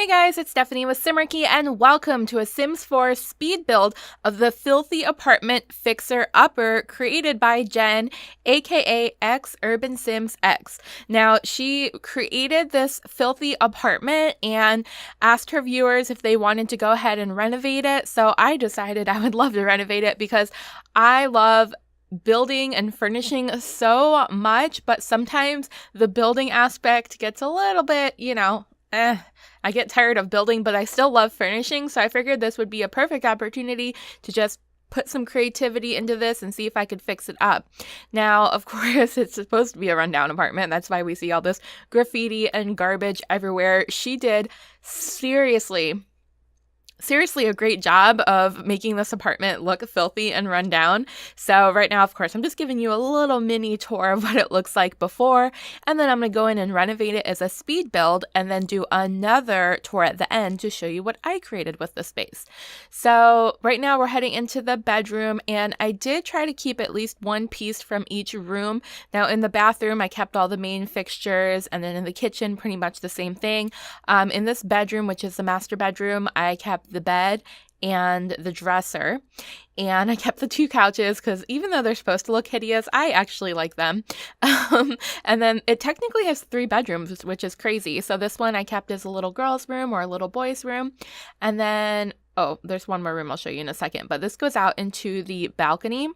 Hey guys, it's Stephanie with Simarchy, and welcome to a Sims 4 speed build of the filthy apartment fixer-upper created by Jenn, aka XUrbanSimsX. Now, she created this filthy apartment and asked her viewers if they wanted to go ahead and renovate it, so I decided I would love to renovate it because I love building and furnishing so much, but sometimes the building aspect gets a little bit, I get tired of building, but I still love furnishing, so I figured this would be a perfect opportunity to just put some creativity into this and see if I could fix it up. Now, of course, it's supposed to be a rundown apartment. That's why we see all this graffiti and garbage everywhere. She did seriously a great job of making this apartment look filthy and run down. So right now, of course, I'm just giving you a little mini tour of what it looks like before, and then I'm going to go in and renovate it as a speed build and then do another tour at the end to show you what I created with the space. So right now we're heading into the bedroom, and I did try to keep at least one piece from each room. Now in the bathroom, I kept all the main fixtures, and then in the kitchen, pretty much the same thing. In this bedroom, which is the master bedroom, I kept the bed and the dresser, and I kept the two couches because even though they're supposed to look hideous, I actually like them. And then it technically has 3 bedrooms, which is crazy. So this one I kept as a little girl's room or a little boy's room, and then there's one more room I'll show you in a second, but this goes out into the balcony.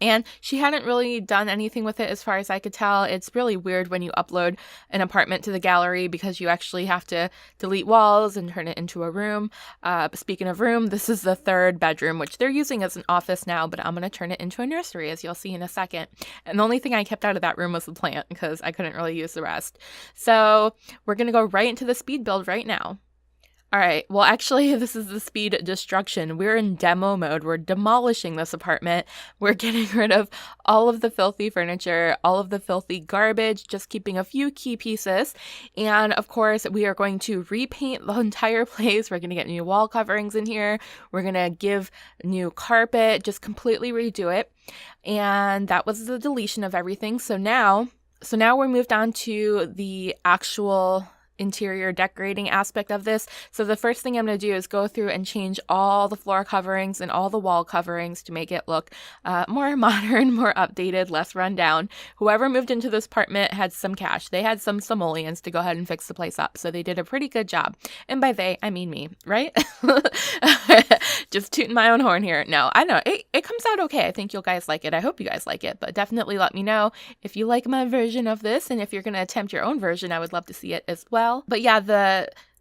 And she hadn't really done anything with it as far as I could tell. It's really weird when you upload an apartment to the gallery because you actually have to delete walls and turn it into a room. Speaking of room, this is the 3rd bedroom, which they're using as an office now, but I'm going to turn it into a nursery, as you'll see in a second. And the only thing I kept out of that room was the plant because I couldn't really use the rest. So we're going to go right into the speed build right now. All right, well, actually, this is the speed destruction. We're in demo mode. We're demolishing this apartment. We're getting rid of all of the filthy furniture, all of the filthy garbage, just keeping a few key pieces. And of course, we are going to repaint the entire place. We're going to get new wall coverings in here. We're going to give new carpet, just completely redo it. And that was the deletion of everything. So now we're moved on to the actual interior decorating aspect of this. So the first thing I'm going to do is go through and change all the floor coverings and all the wall coverings to make it look more modern, more updated, less run down. Whoever moved into this apartment had some cash. They had some simoleons to go ahead and fix the place up. So they did a pretty good job. And by they, I mean me, right? Just tooting my own horn here. No, I know it comes out okay. I think you guys like it. I hope you guys like it, but definitely let me know if you like my version of this, and if you're going to attempt your own version, I would love to see it as well. But yeah,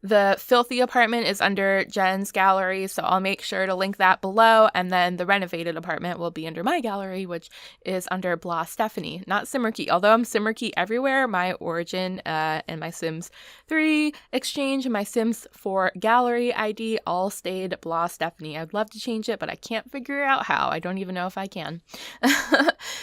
the filthy apartment is under Jenn's gallery, so I'll make sure to link that below, and then the renovated apartment will be under my gallery, which is under Blah Stephanie, not Simarchy. Although I'm Simarchy everywhere, my origin and my Sims 3 exchange and my Sims 4 gallery ID all stayed Blah Stephanie. I'd love to change it, but I can't figure out how. I don't even know if I can.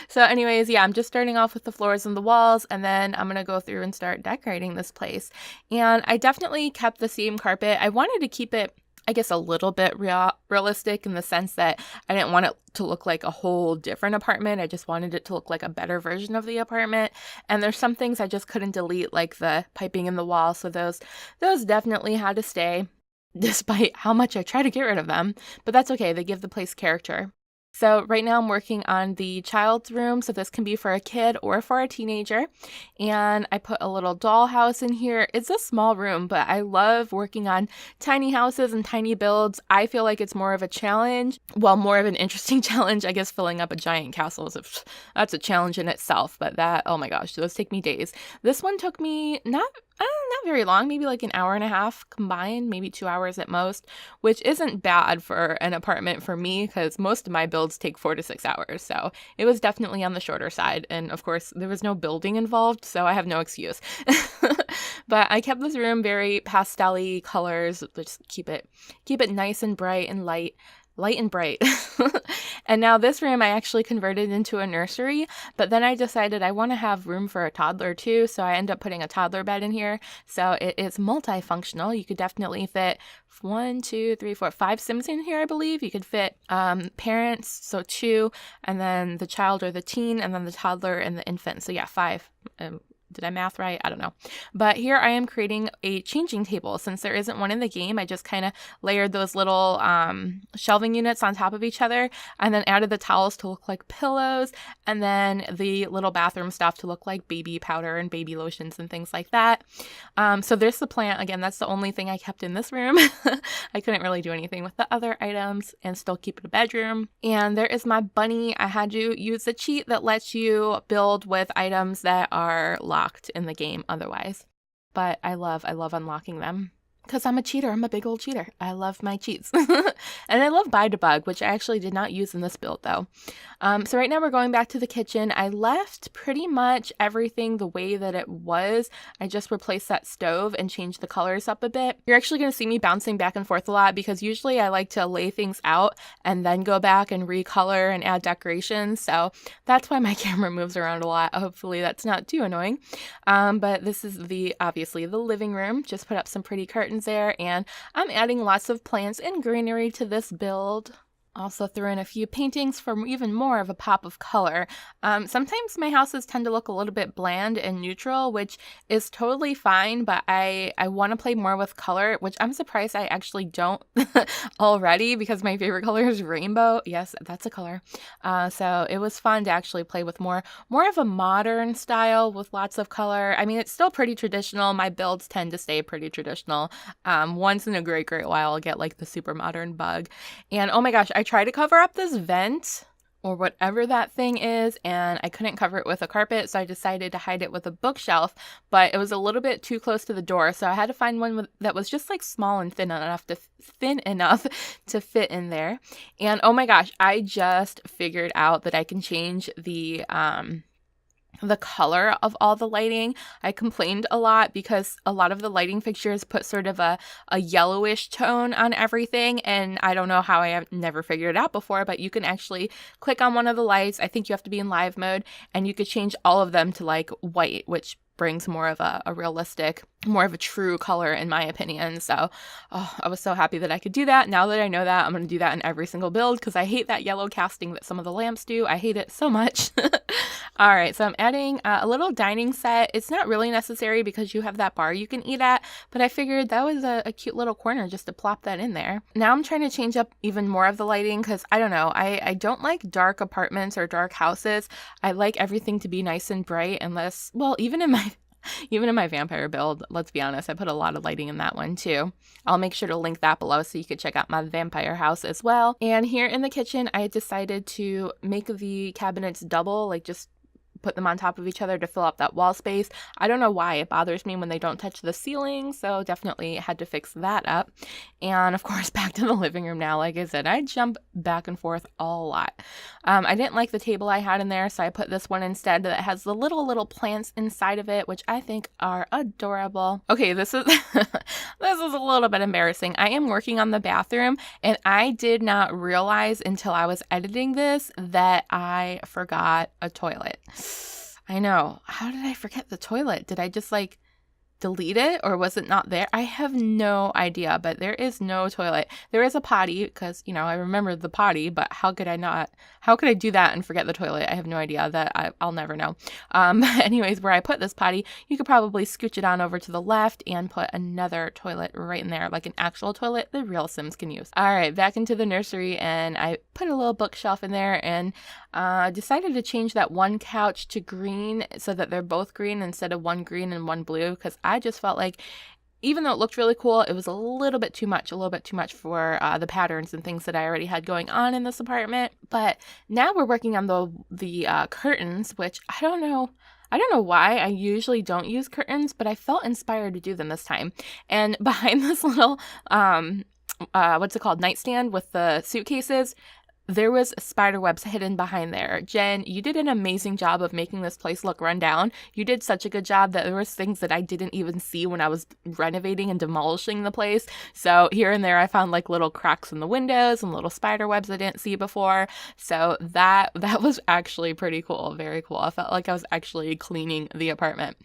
So anyways, yeah, I'm just starting off with the floors and the walls, and then I'm going to go through and start decorating this place. And I definitely kept the same carpet. I wanted to keep it, I guess, a little bit realistic in the sense that I didn't want it to look like a whole different apartment. I just wanted it to look like a better version of the apartment. And there's some things I just couldn't delete, like the piping in the wall. So those definitely had to stay, despite how much I try to get rid of them. But that's okay. They give the place character. So right now I'm working on the child's room, so this can be for a kid or for a teenager. And I put a little dollhouse in here. It's a small room, but I love working on tiny houses and tiny builds. I feel like it's more of a challenge, well, more of an interesting challenge. I guess filling up a giant castle that's a challenge in itself, but oh my gosh, those take me days. This one took me not very long, maybe like an hour and a half combined, maybe 2 hours at most, which isn't bad for an apartment for me because most of my builds take 4 to 6 hours. So it was definitely on the shorter side. And of course, there was no building involved, so I have no excuse. But I kept this room very pastel-y colors, just keep it nice and bright and light and bright. And now this room I actually converted into a nursery, but then I decided I want to have room for a toddler too, so I end up putting a toddler bed in here. So it is multifunctional. You could definitely fit 1, 2, 3, 4, 5 Sims in here, I believe. You could fit parents, so 2, and then the child or the teen, and then the toddler and the infant. So yeah, 5. Did I math right? I don't know. But here I am creating a changing table. Since there isn't one in the game, I just kind of layered those little shelving units on top of each other, and then added the towels to look like pillows, and then the little bathroom stuff to look like baby powder and baby lotions and things like that. So there's the plant. Again, that's the only thing I kept in this room. I couldn't really do anything with the other items and still keep it a bedroom. And there is my bunny. I had to use a cheat that lets you build with items that are locked in the game otherwise. But I love unlocking them. Because I'm a cheater. I'm a big old cheater. I love my cheats. And I love buy debug, which I actually did not use in this build though. So right now we're going back to the kitchen. I left pretty much everything the way that it was. I just replaced that stove and changed the colors up a bit. You're actually going to see me bouncing back and forth a lot because usually I like to lay things out and then go back and recolor and add decorations. So that's why my camera moves around a lot. Hopefully that's not too annoying. But this is obviously the living room. Just put up some pretty curtains there, and I'm adding lots of plants and greenery to this build. Also threw in a few paintings for even more of a pop of color. Sometimes my houses tend to look a little bit bland and neutral, which is totally fine, but I want to play more with color, which I'm surprised I actually don't already, because my favorite color is rainbow. Yes, that's a color. So it was fun to actually play with more of a modern style with lots of color. I mean, it's still pretty traditional. My builds tend to stay pretty traditional. Once in a great while, I'll get like the super modern bug. And oh my gosh, I tried to cover up this vent or whatever that thing is, and I couldn't cover it with a carpet, so I decided to hide it with a bookshelf, but it was a little bit too close to the door, so I had to find one that was just like small and thin enough to fit in there. And oh my gosh, I just figured out that I can change the color of all the lighting. I complained a lot because a lot of the lighting fixtures put sort of a yellowish tone on everything, and I don't know how I have never figured it out before, but you can actually click on one of the lights. I think you have to be in live mode, and you could change all of them to like white, which brings more of a realistic, more of a true color in my opinion. So I was so happy that I could do that. Now that I know that, I'm going to do that in every single build because I hate that yellow casting that some of the lamps do. I hate it so much. All right, so I'm adding a little dining set. It's not really necessary because you have that bar you can eat at, but I figured that was a cute little corner just to plop that in there. Now I'm trying to change up even more of the lighting because I don't know, I don't like dark apartments or dark houses. I like everything to be nice and bright, unless, well, even in my vampire build, let's be honest, I put a lot of lighting in that one too. I'll make sure to link that below so you could check out my vampire house as well. And here in the kitchen, I decided to make the cabinets double, like just put them on top of each other to fill up that wall space. I don't know why it bothers me when they don't touch the ceiling, so definitely had to fix that up. And of course, back to the living room now. Like I said, I jump back and forth a lot. I didn't like the table I had in there, so I put this one instead that has the little plants inside of it, which I think are adorable. Okay, this is this is a little bit embarrassing. I am working on the bathroom, and I did not realize until I was editing this that I forgot a toilet. I know. How did I forget the toilet? Did I just like delete it, or was it not there? I have no idea, but there is no toilet. There is a potty because, you know, I remember the potty, but how could I do that and forget the toilet? I have no idea. I'll never know. Anyways, where I put this potty, you could probably scooch it on over to the left and put another toilet right in there, like an actual toilet the real Sims can use. All right, back into the nursery, and I put a little bookshelf in there and decided to change that one couch to green so that they're both green instead of one green and one blue, because I just felt like, even though it looked really cool, it was a little bit too much for the patterns and things that I already had going on in this apartment. But now we're working on the curtains, which I don't know why. I usually don't use curtains, but I felt inspired to do them this time. And behind this little nightstand with the suitcases, there was spider webs hidden behind there. Jen, you did an amazing job of making this place look run down. You did such a good job that there was things that I didn't even see when I was renovating and demolishing the place. So here and there I found like little cracks in the windows and little spider webs I didn't see before. So that was actually pretty cool. Very cool. I felt like I was actually cleaning the apartment.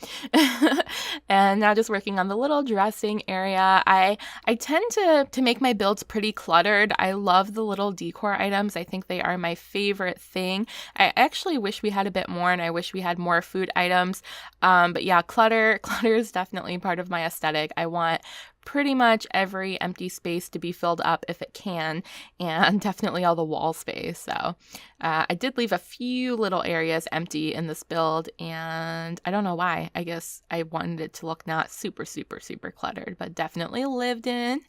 And now just working on the little dressing area. I tend to make my builds pretty cluttered. I love the little decor items Sims. I think they are my favorite thing. I actually wish we had a bit more, and I wish we had more food items. But yeah, clutter is definitely part of my aesthetic. I want pretty much every empty space to be filled up if it can, and definitely all the wall space. So I did leave a few little areas empty in this build, and I don't know why. I guess I wanted it to look not super cluttered, but definitely lived in.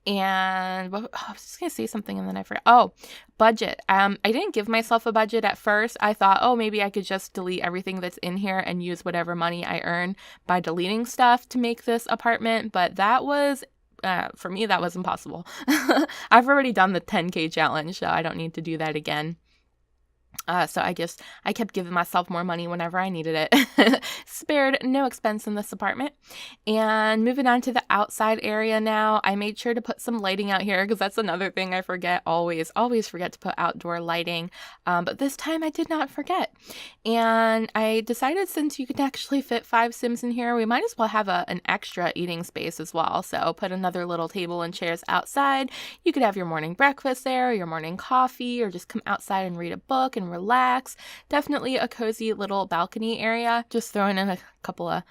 And I was just gonna say something and then I forgot. Oh, budget. I didn't give myself a budget at first. I thought, oh, maybe I could just delete everything that's in here and use whatever money I earn by deleting stuff to make this apartment. But that was, for me, that was impossible. I've already done the 10K challenge, so I don't need to do that again. So I kept giving myself more money whenever I needed it. Spared no expense in this apartment. And moving on to the outside area now, I made sure to put some lighting out here because that's another thing I forget, always forget to put outdoor lighting. But this time I did not forget. And I decided since you could actually fit 5 Sims in here, we might as well have an extra eating space as well. So put another little table and chairs outside. You could have your morning breakfast there, your morning coffee, or just come outside and read a book and relax. Definitely a cozy little balcony area. Just throwing in a couple of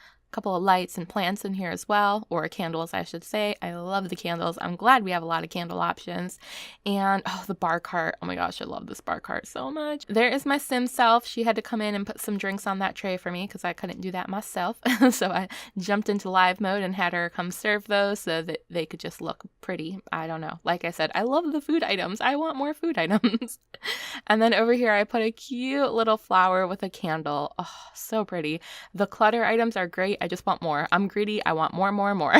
lights and plants in here as well, or candles, I should say. I love the candles. I'm glad we have a lot of candle options. And the bar cart. Oh my gosh, I love this bar cart so much. There is my Sim self. She had to come in and put some drinks on that tray for me because I couldn't do that myself. So I jumped into live mode and had her come serve those so that they could just look pretty. I don't know. Like I said, I love the food items. I want more food items. And then over here, I put a cute little flower with a candle. Oh, so pretty. The clutter items are great. I just want more. I'm greedy. I want more.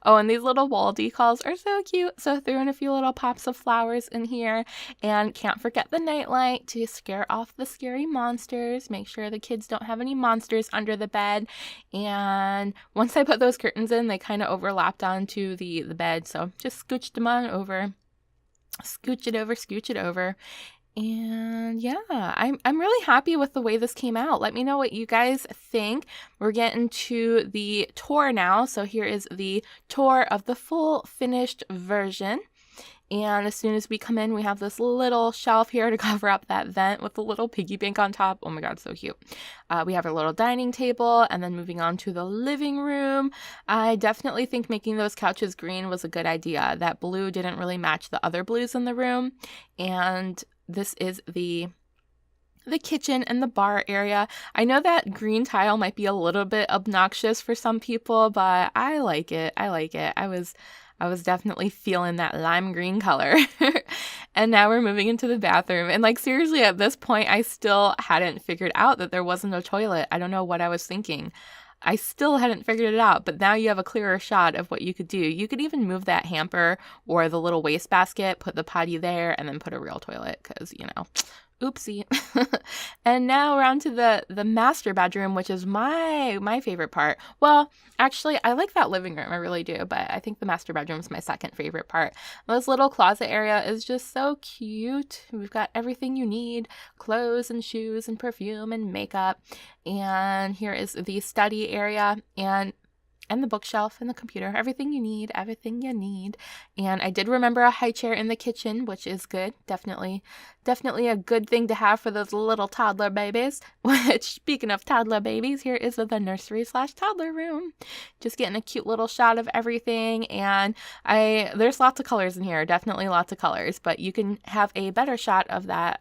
Oh, and these little wall decals are so cute. So I threw in a few little pops of flowers in here. And can't forget the nightlight to scare off the scary monsters. Make sure the kids don't have any monsters under the bed. And once I put those curtains in, they kind of overlapped onto the bed. So just scooched them on over. Scooch it over. And yeah, I'm really happy with the way this came out. Let me know what you guys think. We're getting to the tour now. So here is the tour of the full finished version. And as soon as we come in, we have this little shelf here to cover up that vent with a little piggy bank on top. Oh my God, so cute. We have our little dining table, and then moving on to the living room. I definitely think making those couches green was a good idea. That blue didn't really match the other blues in the room. And this is the kitchen and the bar area. I know that green tile might be a little bit obnoxious for some people, but I like it. I was definitely feeling that lime green color. And now we're moving into the bathroom. And like seriously, at this point, I still hadn't figured out that there wasn't a toilet. I don't know what I was thinking. I still hadn't figured it out, but now you have a clearer shot of what you could do. You could even move that hamper or the little wastebasket, put the potty there, and then put a real toilet because, oopsie. And now we're on to the master bedroom, which is my favorite part. Well, actually, I like that living room. I really do. But I think the master bedroom is my second favorite part. This little closet area is just so cute. We've got everything you need. Clothes and shoes and perfume and makeup. And here is the study area. And the bookshelf and the computer, everything you need. And I did remember a high chair in the kitchen, which is good. Definitely a good thing to have for those little toddler babies. Which, speaking of toddler babies, here is the nursery/toddler room. Just getting a cute little shot of everything. And there's lots of colors in here, definitely lots of colors, but you can have a better shot of that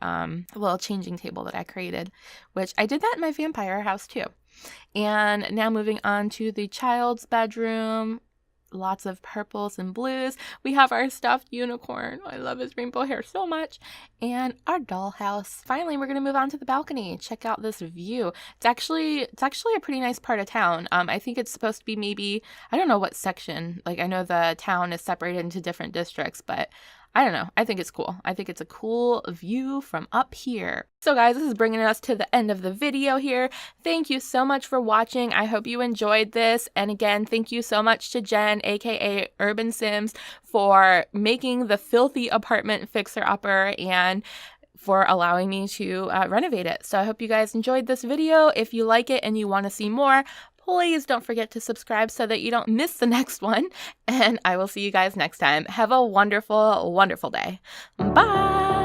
little changing table that I created, which I did that in my vampire house too. And now moving on to the child's bedroom. Lots of purples and blues. We have our stuffed unicorn. I love his rainbow hair so much. And our dollhouse. Finally, we're going to move on to the balcony. Check out this view. It's actually a pretty nice part of town. I think it's supposed to be maybe, I don't know what section. Like, I know the town is separated into different districts, but I don't know. I think it's cool. I think it's a cool view from up here. So guys, this is bringing us to the end of the video here. Thank you so much for watching. I hope you enjoyed this. And again, thank you so much to Jenn, aka Urban Sims, for making the filthy apartment fixer-upper and for allowing me to renovate it. So I hope you guys enjoyed this video. If you like it and you want to see more, please don't forget to subscribe so that you don't miss the next one. And I will see you guys next time. Have a wonderful, wonderful day. Bye!